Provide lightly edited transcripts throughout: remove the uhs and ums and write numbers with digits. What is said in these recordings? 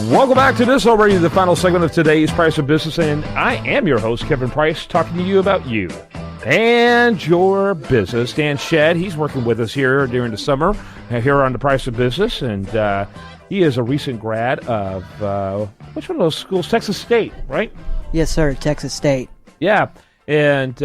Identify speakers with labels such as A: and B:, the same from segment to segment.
A: Welcome back to this already the final segment of today's Price of Business, and I am your host, Kevin Price, talking to you about you and your business. Dan Shedd, he's working with us here during the summer here on the Price of Business, and he is a recent grad of, which one of those schools? Texas State, right?
B: Yes, sir, Texas State.
A: Yeah, and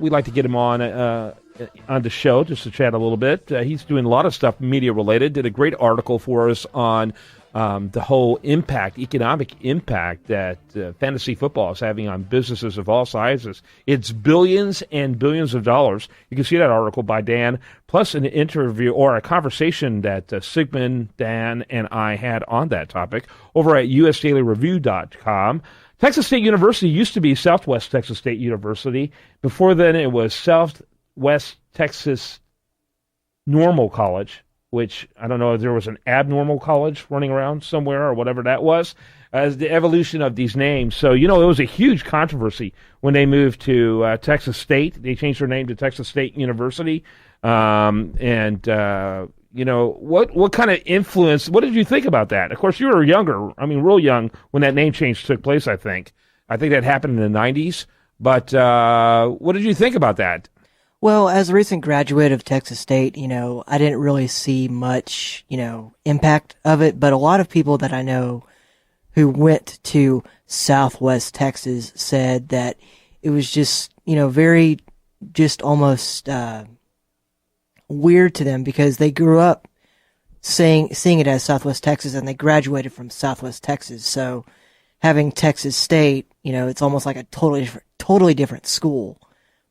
A: we'd like to get him on the show just to chat a little bit. He's doing a lot of stuff media-related, did a great article for us on the whole economic impact that fantasy football is having on businesses of all sizes. It's billions and billions of dollars. You can see that article by Dan, plus an interview or a conversation that Sigmund, Dan, and I had on that topic over at usdailyreview.com. Texas State University used to be Southwest Texas State University. Before then, it was Southwest Texas Normal College, which I don't know if there was an abnormal college running around somewhere or whatever that was, as the evolution of these names. So, it was a huge controversy when they moved to Texas State. They changed their name to Texas State University. What kind of influence, what did you think about that? Of course, you were younger, real young, when that name change took place, I think. I think that happened in the 90s. But what did you think about that?
B: Well, as a recent graduate of Texas State, I didn't really see much, impact of it. But a lot of people that I know who went to Southwest Texas said that it was just, very, just almost weird to them because they grew up seeing it as Southwest Texas and they graduated from Southwest Texas. So having Texas State, it's almost like a totally different school,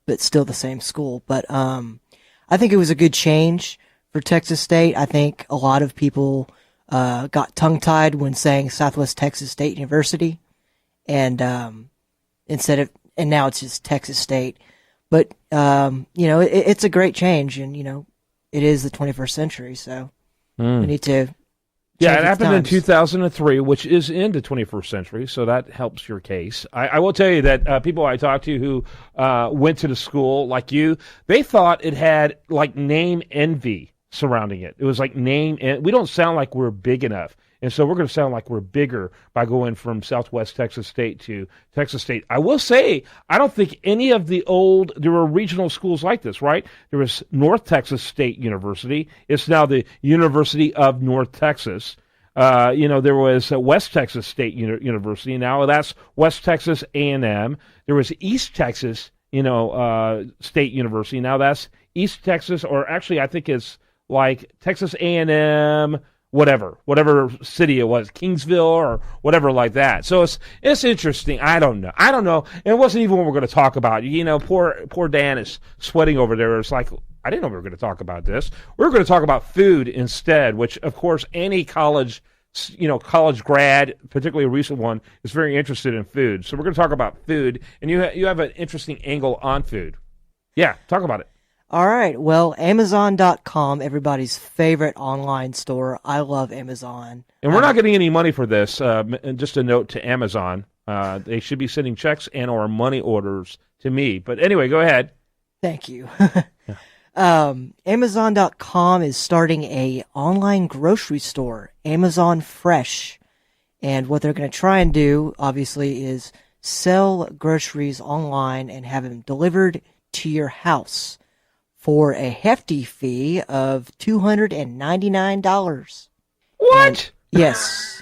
B: but still the same school. But I think it was a good change for Texas State. I think a lot of people got tongue-tied when saying Southwest Texas State University, and now it's just Texas State. But it's a great change, and it is the 21st century, so we need to.
A: Yeah, it happened in 2003, which is in the 21st century, so that helps your case. I will tell you that people I talked to who went to the school, like you, they thought it had, name envy surrounding it. It was like we don't sound like we're big enough, and so we're going to sound like we're bigger by going from Southwest Texas State to Texas State. I will say, I don't think any of there were regional schools like this, right? There was North Texas State University. It's now the University of North Texas. There was West Texas State University. Now that's West Texas A&M. There was East Texas, State University. Now that's East Texas, or actually I think it's like Texas A&M, whatever city it was, Kingsville or whatever like that. So it's interesting. I don't know. And it wasn't even what we're going to talk about. Poor Dan is sweating over there. It's like, I didn't know we were going to talk about this. We're going to talk about food instead, which of course any college grad, particularly a recent one, is very interested in food. So we're going to talk about food, and you have an interesting angle on food. Yeah, talk about it.
B: All right. Well, Amazon.com, everybody's favorite online store. I love Amazon.
A: And we're not getting any money for this. Just a note to Amazon. They should be sending checks and or money orders to me. But anyway, go ahead.
B: Thank you. Amazon.com is starting a online grocery store, Amazon Fresh. And what they're going to try and do, obviously, is sell groceries online and have them delivered to your house for a hefty fee of $299.
A: What?
B: And, yes.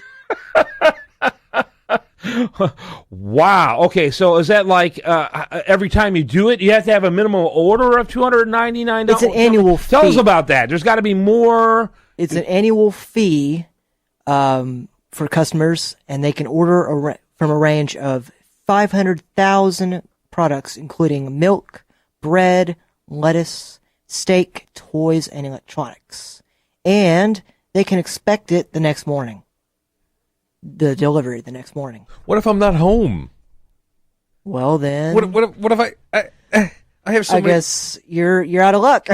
A: Wow. Okay, so is that like every time you do it, you have to have a minimum order of $299?
B: It's an annual fee.
A: Tell us about that. There's got to be more.
B: It's an annual fee for customers, and they can order from a range of 500,000 products, including milk, bread, lettuce, steak, toys, and electronics. And they can expect it the next morning. The delivery the next morning.
C: What if I'm not home?
B: Well, then.
C: What if I have so
B: I guess you're out of luck.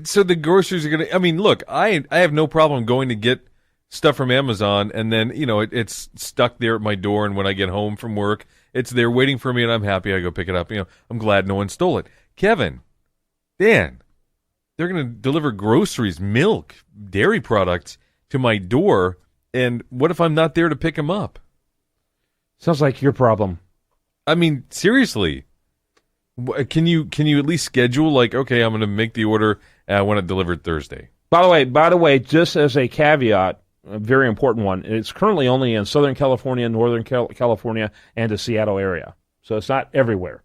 C: So the groceries are gonna. I mean, look, I have no problem going to get stuff from Amazon, and then it's stuck there at my door, and when I get home from work, it's there waiting for me, and I'm happy. I go pick it up. I'm glad no one stole it. Kevin, Dan, they're gonna deliver groceries, milk, dairy products to my door And what if I'm not there to pick them up?
A: Sounds like your problem.
C: I mean, seriously. Can you at least schedule, like, okay, I'm going to make the order and I want it delivered Thursday?
A: By the way, just as a caveat, a very important one, it's currently only in Southern California, Northern California, and the Seattle area. So it's not everywhere.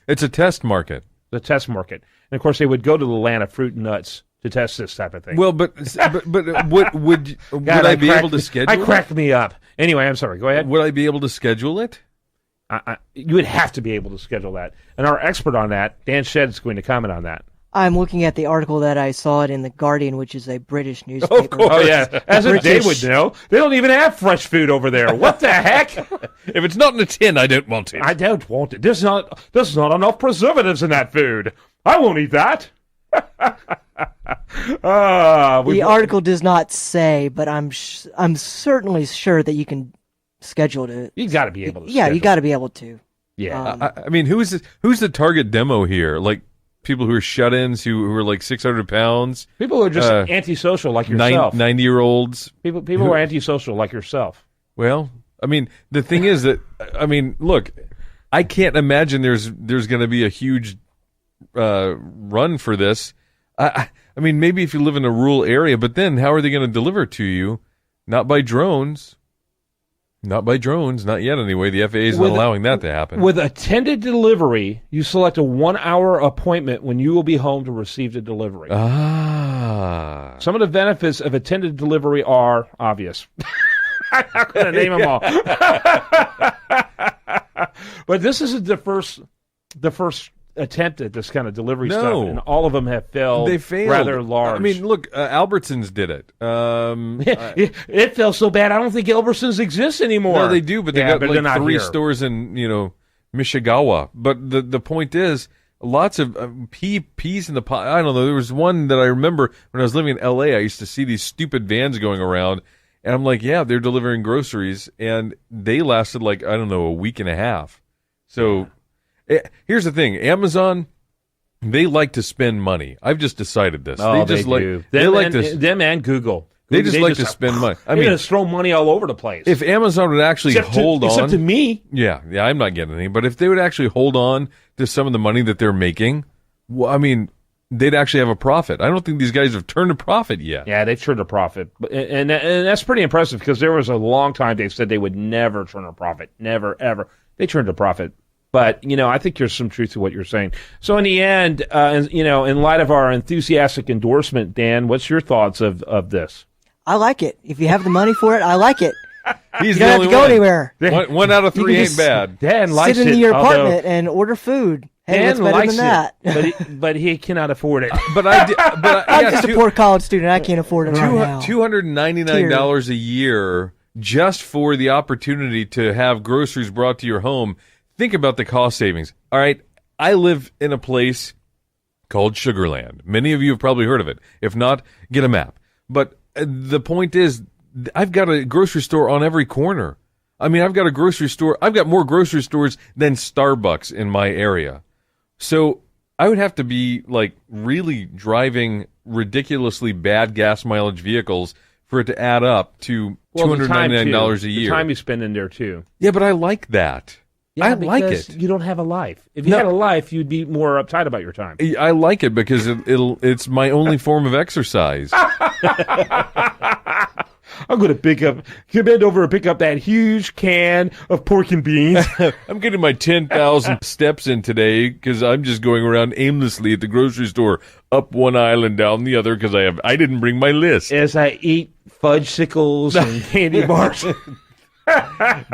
C: It's a test market.
A: The test market. And, of course, they would go to the land of fruit and nuts to test this type of thing.
C: Well, but would I be able to schedule it?
A: I cracked me up. Anyway, I'm sorry. Go ahead.
C: Would I be able to schedule it?
A: You would have to be able to schedule that. And our expert on that, Dan Shedd, is going to comment on that.
B: I'm looking at the article that I saw it in The Guardian, which is a British newspaper.
A: Of course. Oh, yeah. As if they would know. They don't even have fresh food over there. What the heck?
C: If it's not in a tin, I don't want it.
A: I don't want it. There's not enough preservatives in that food. I won't eat that.
B: The article does not say, but I'm certainly sure that you can schedule it.
A: You got to be able to.
B: Yeah, you got to be able to.
C: Yeah. I mean, who's the target demo here? Like people who are shut-ins who are like 600 pounds.
A: People who are just antisocial like yourself.
C: 90-year-olds.
A: People who are antisocial like yourself.
C: Well, I mean, the thing is that look, I can't imagine there's going to be a huge run for this. I mean, maybe if you live in a rural area, but then how are they going to deliver it to you? Not by drones. Not by drones, not yet anyway. The FAA is not allowing that to happen.
A: With attended delivery, you select a 1-hour appointment when you will be home to receive the delivery. Some of the benefits of attended delivery are obvious. I'm not going to name them all. But this is the first attempt at this kind of delivery stuff, and all of them have failed.
C: They failed
A: rather large.
C: I mean, look, Albertsons did it.
A: It felt so bad. I don't think Albertsons exists anymore.
C: No, they do, but they got like 3
A: here.
C: stores in Michigawa. But the point is, lots of peas in the pot. I don't know. There was one that I remember when I was living in L.A. I used to see these stupid vans going around, and I'm like, yeah, they're delivering groceries, and they lasted like, I don't know, a week and a half. So. Here's the thing, Amazon, they like to spend money. I've just decided this.
A: Oh, they do. Them and Google.
C: They just like to spend money.
A: I mean, they just throw money all over the place.
C: If Amazon would actually hold on,
A: except to me,
C: yeah, I'm not getting anything. But if they would actually hold on to some of the money that they're making, well, I mean, they'd actually have a profit. I don't think these guys have turned a profit yet.
A: Yeah, they've turned a profit, and that's pretty impressive because there was a long time they said they would never turn a profit, never ever. They turned a profit. But, I think there's some truth to what you're saying. So in the end, in light of our enthusiastic endorsement, Dan, what's your thoughts of this?
B: I like it. If you have the money for it, I like it.
C: You
B: don't have to go anywhere.
C: One out of 3 ain't bad.
A: Dan likes it.
B: Sit in your apartment and order food. Hey,
A: Dan likes
B: that.
A: but he cannot afford it.
B: I'm just a poor college student. I can't afford it right now.
C: $299 a year just for the opportunity to have groceries brought to your home. Think about the cost savings. All right, I live in a place called Sugarland. Many of you have probably heard of it. If not, get a map. But the point is, I've got a grocery store on every corner. I mean, I've got more grocery stores than Starbucks in my area. So I would have to be like really driving ridiculously bad gas mileage vehicles for it to add up to $299 a year.
A: The time you spend in there, too.
C: Yeah, but I like that.
A: Yeah,
C: I like it.
A: You don't have a life. If you had a life, you'd be more uptight about your time.
C: I like it because it's my only form of exercise.
A: I'm going to bend over and pick up that huge can of pork and beans.
C: I'm getting my 10,000 steps in today because I'm just going around aimlessly at the grocery store, up one aisle and down the other because I didn't bring my list.
A: As I eat fudgesicles and candy bars.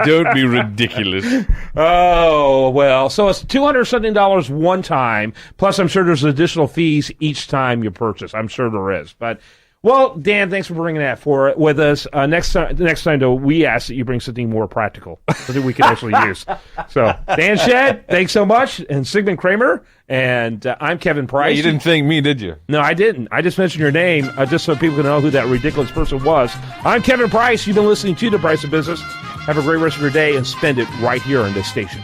C: Don't be ridiculous.
A: Oh, well, so it's $200-something one time, plus I'm sure there's additional fees each time you purchase. I'm sure there is. But, well, Dan, thanks for bringing that with us. Next time, though, we ask that you bring something more practical, something we can actually use. So, Dan Shedd, thanks so much, and Sigmund Kramer, and I'm Kevin Price.
C: Yeah, you didn't thank me, did you?
A: No, I didn't. I just mentioned your name just so people can know who that ridiculous person was. I'm Kevin Price. You've been listening to The Price of Business. Have a great rest of your day and spend it right here on this station.